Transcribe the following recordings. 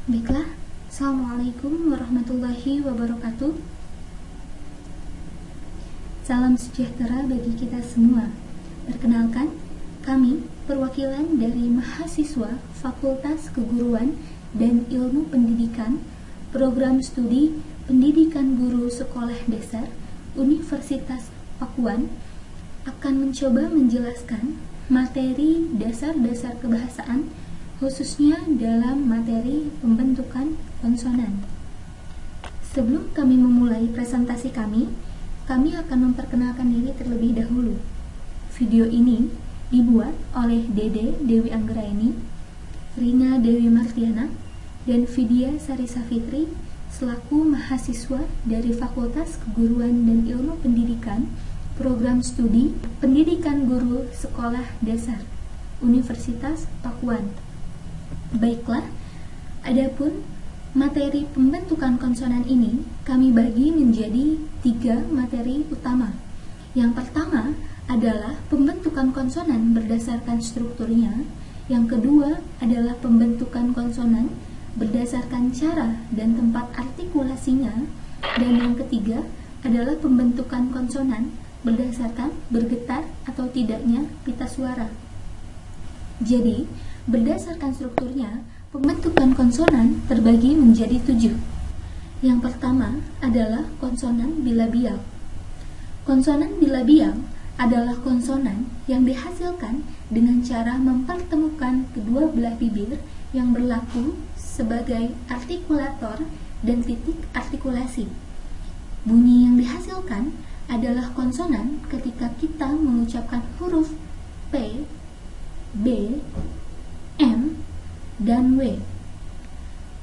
Baiklah, Assalamualaikum warahmatullahi wabarakatuh. Salam sejahtera bagi kita semua. Perkenalkan, kami perwakilan dari mahasiswa Fakultas Keguruan dan Ilmu Pendidikan, Program Studi Pendidikan Guru Sekolah Dasar Universitas Pakuan akan mencoba menjelaskan materi dasar-dasar kebahasaan, khususnya dalam materi pembentukan konsonan. Sebelum kami memulai presentasi kami akan memperkenalkan diri terlebih dahulu. Video ini dibuat oleh Dede Dewi Anggraini, Rina Dewi Martiana, dan Vidya Sari Safitri selaku mahasiswa dari Fakultas Keguruan dan Ilmu Pendidikan, Program Studi Pendidikan Guru Sekolah Dasar Universitas Pakuan. Baiklah, adapun materi pembentukan konsonan ini kami bagi menjadi 3 materi utama. Yang pertama adalah pembentukan konsonan berdasarkan strukturnya. Yang kedua adalah pembentukan konsonan berdasarkan cara dan tempat artikulasinya. Dan yang ketiga adalah pembentukan konsonan berdasarkan bergetar atau tidaknya pita suara. Jadi, berdasarkan strukturnya, pembentukan konsonan terbagi menjadi 7. Yang pertama adalah konsonan bilabial. Konsonan bilabial adalah konsonan yang dihasilkan dengan cara mempertemukan kedua belah bibir yang berlaku sebagai artikulator dan titik artikulasi. Bunyi yang dihasilkan adalah konsonan ketika kita mengucapkan huruf P, B, M, dan W.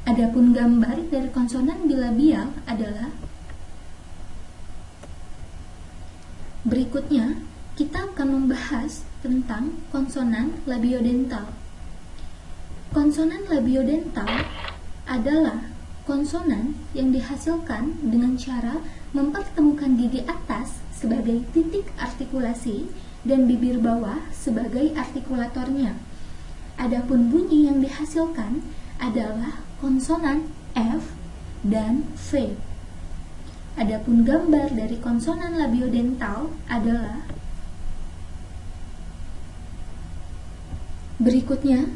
Adapun gambar dari konsonan bilabial adalah berikutnya. Kita akan membahas tentang konsonan labiodental. Konsonan labiodental adalah konsonan yang dihasilkan dengan cara mempertemukan gigi atas sebagai titik artikulasi dan bibir bawah sebagai artikulatornya. Adapun bunyi yang dihasilkan adalah konsonan F dan V. Adapun gambar dari konsonan labiodental adalah berikutnya.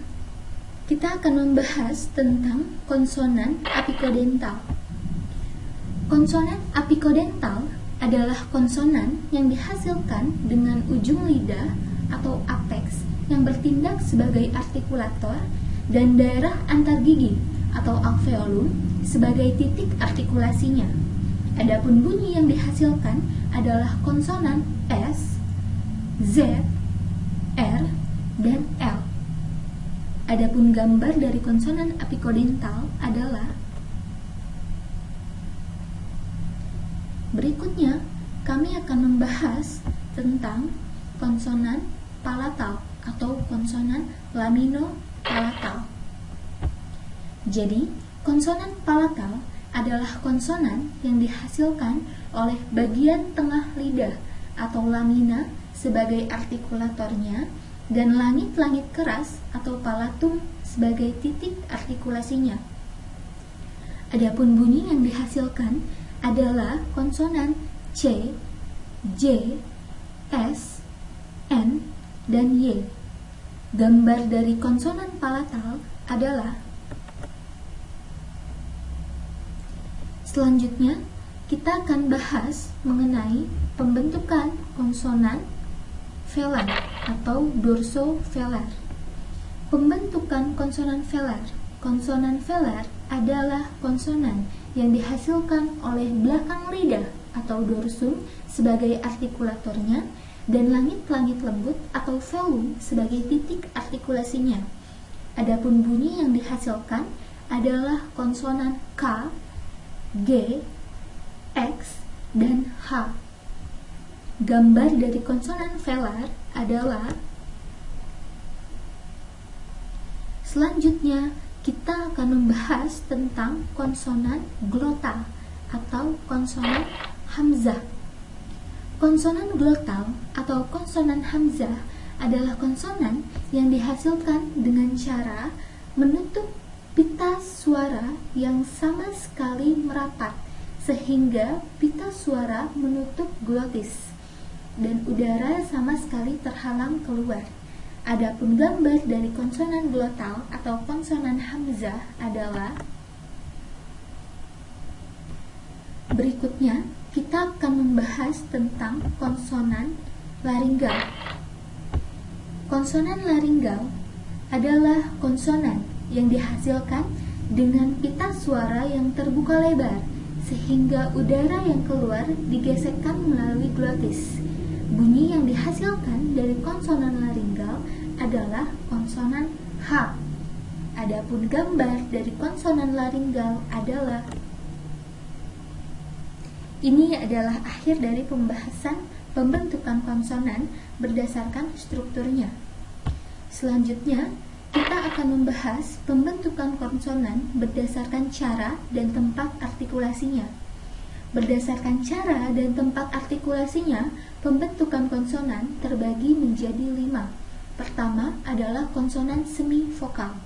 Kita akan membahas tentang konsonan apikodental. Konsonan apikodental adalah konsonan yang dihasilkan dengan ujung lidah atau apex yang bertindak sebagai artikulator dan daerah antar gigi atau alveolum sebagai titik artikulasinya. Adapun bunyi yang dihasilkan adalah konsonan S, Z, R, dan L. Adapun gambar dari konsonan apikodental adalah berikutnya. Kami akan membahas tentang konsonan palatal atau konsonan laminopalatal. Jadi, konsonan palatal adalah konsonan yang dihasilkan oleh bagian tengah lidah atau lamina sebagai artikulatornya dan langit-langit keras atau palatum sebagai titik artikulasinya. Adapun bunyi yang dihasilkan adalah konsonan C, J, S, N, dan Y. Gambar dari konsonan palatal adalah selanjutnya. Kita akan bahas mengenai pembentukan konsonan velar atau dorsovelar. Pembentukan konsonan velar. Konsonan velar adalah konsonan yang dihasilkan oleh belakang lidah atau dorsum sebagai artikulatornya dan langit-langit lembut atau velum sebagai titik artikulasinya. Adapun bunyi yang dihasilkan adalah konsonan K, G, X, dan H. Gambar dari konsonan velar adalah selanjutnya. Kita akan membahas tentang konsonan glotal atau konsonan hamzah. Konsonan glotal atau konsonan hamzah adalah konsonan yang dihasilkan dengan cara menutup pita suara yang sama sekali merapat sehingga pita suara menutup glotis dan udara sama sekali terhalang keluar. Adapun gambar dari konsonan glotal atau konsonan hamzah adalah berikutnya. Kita akan membahas tentang konsonan laringgal. Konsonan laringgal adalah konsonan yang dihasilkan dengan pita suara yang terbuka lebar sehingga udara yang keluar digesekkan melalui glotis. Bunyi yang dihasilkan dari konsonan laringgal adalah konsonan H. Adapun gambar dari konsonan laringgal adalah ini adalah akhir dari pembahasan pembentukan konsonan berdasarkan strukturnya. Selanjutnya, kita akan membahas pembentukan konsonan berdasarkan cara dan tempat artikulasinya. Berdasarkan cara dan tempat artikulasinya, pembentukan konsonan terbagi menjadi 5. Pertama adalah konsonan semivokal.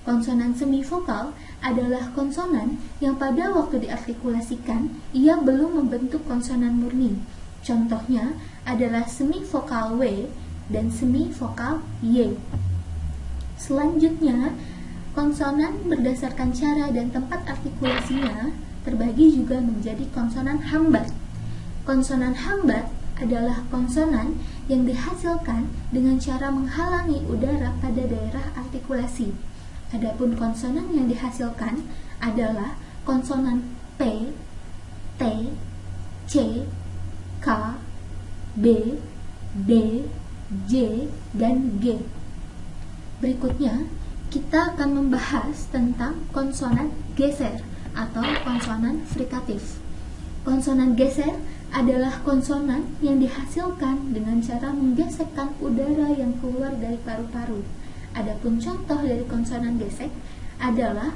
Konsonan semivokal adalah konsonan yang pada waktu diartikulasikan ia belum membentuk konsonan murni. Contohnya adalah semivokal W dan semivokal Y. Selanjutnya, konsonan berdasarkan cara dan tempat artikulasinya terbagi juga menjadi konsonan hambat. Konsonan hambat adalah konsonan yang dihasilkan dengan cara menghalangi udara pada daerah artikulasi. Adapun konsonan yang dihasilkan adalah konsonan P, T, C, K, B, D, J, dan G. Berikutnya, kita akan membahas tentang konsonan geser atau konsonan frikatif. Konsonan geser adalah konsonan yang dihasilkan dengan cara menggesekkan udara yang keluar dari paru-paru. Adapun contoh dari konsonan gesek adalah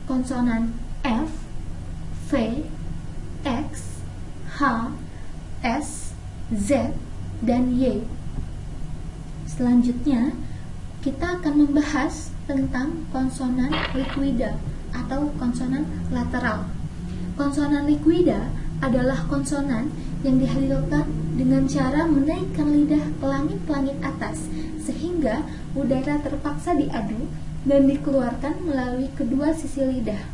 konsonan F, V, X, H, S, Z, dan Y. Selanjutnya, kita akan membahas tentang konsonan liquida atau konsonan lateral. Konsonan liquida adalah konsonan yang dihasilkan dengan cara menaikkan lidah ke langit-langit atas sehingga udara terpaksa diadu dan dikeluarkan melalui kedua sisi lidah.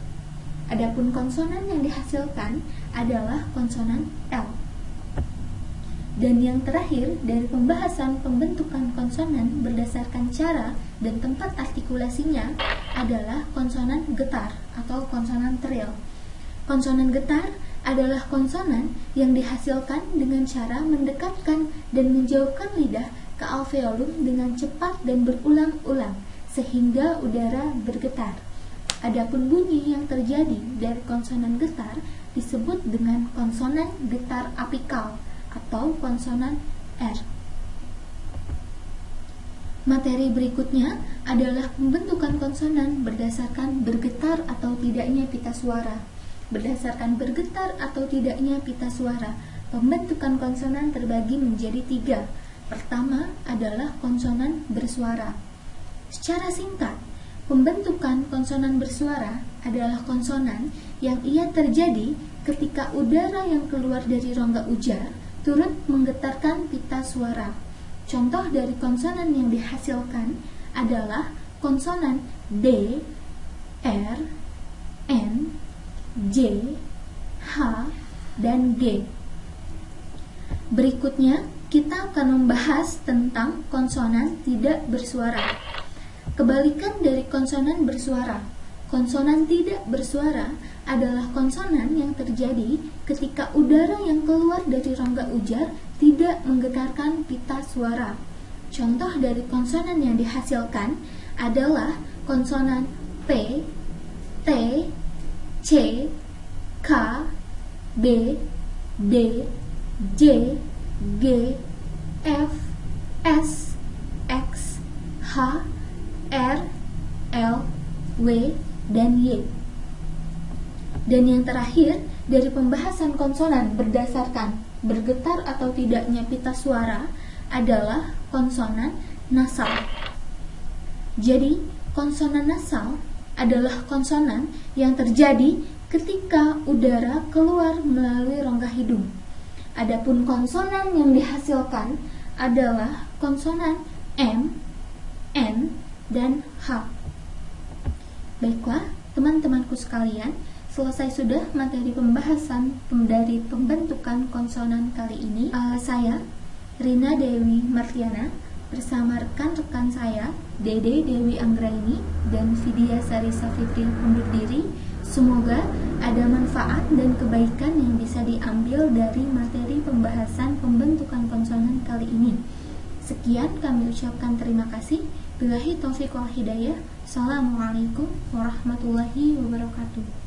Adapun konsonan yang dihasilkan adalah konsonan L. Dan yang terakhir dari pembahasan pembentukan konsonan berdasarkan cara dan tempat artikulasinya adalah konsonan getar atau konsonan trill. Konsonan getar adalah konsonan yang dihasilkan dengan cara mendekatkan dan menjauhkan lidah ke alveolum dengan cepat dan berulang-ulang sehingga udara bergetar. Adapun bunyi yang terjadi dari konsonan getar disebut dengan konsonan getar apikal atau konsonan R. Materi berikutnya adalah pembentukan konsonan berdasarkan bergetar atau tidaknya pita suara. Berdasarkan bergetar atau tidaknya pita suara, pembentukan konsonan terbagi menjadi 3. Pertama adalah konsonan bersuara. Secara singkat, pembentukan konsonan bersuara adalah konsonan yang ia terjadi ketika udara yang keluar dari rongga ujar turut menggetarkan pita suara. Contoh dari konsonan yang dihasilkan adalah konsonan D, R, N, J, H, dan G. Berikutnya, kita akan membahas tentang konsonan tidak bersuara. Kebalikan dari konsonan bersuara, konsonan tidak bersuara adalah konsonan yang terjadi ketika udara yang keluar dari rongga ujar tidak menggetarkan pita suara. Contoh dari konsonan yang dihasilkan adalah konsonan P, T, C, K, B, D, J, G, F, S, X, H, R, L, W, dan Y. Dan yang terakhir, dari pembahasan konsonan berdasarkan bergetar atau tidaknya pita suara adalah konsonan nasal. Jadi, konsonan nasal adalah konsonan yang terjadi ketika udara keluar melalui rongga hidung. Adapun konsonan yang dihasilkan adalah konsonan M, N, dan H. Baiklah, teman-temanku sekalian, selesai sudah materi pembahasan dari pembentukan konsonan kali ini. Saya, Rina Dewi Martiana, bersama rekan-rekan saya, Dede Dewi Anggraini dan Vidya Sari Safitri undur diri. Semoga ada manfaat dan kebaikan yang bisa diambil dari materi pembahasan pembentukan konsonan kali ini. Sekian kami ucapkan terima kasih. Billahi taufiq wal hidayah. Assalamualaikum warahmatullahi wabarakatuh.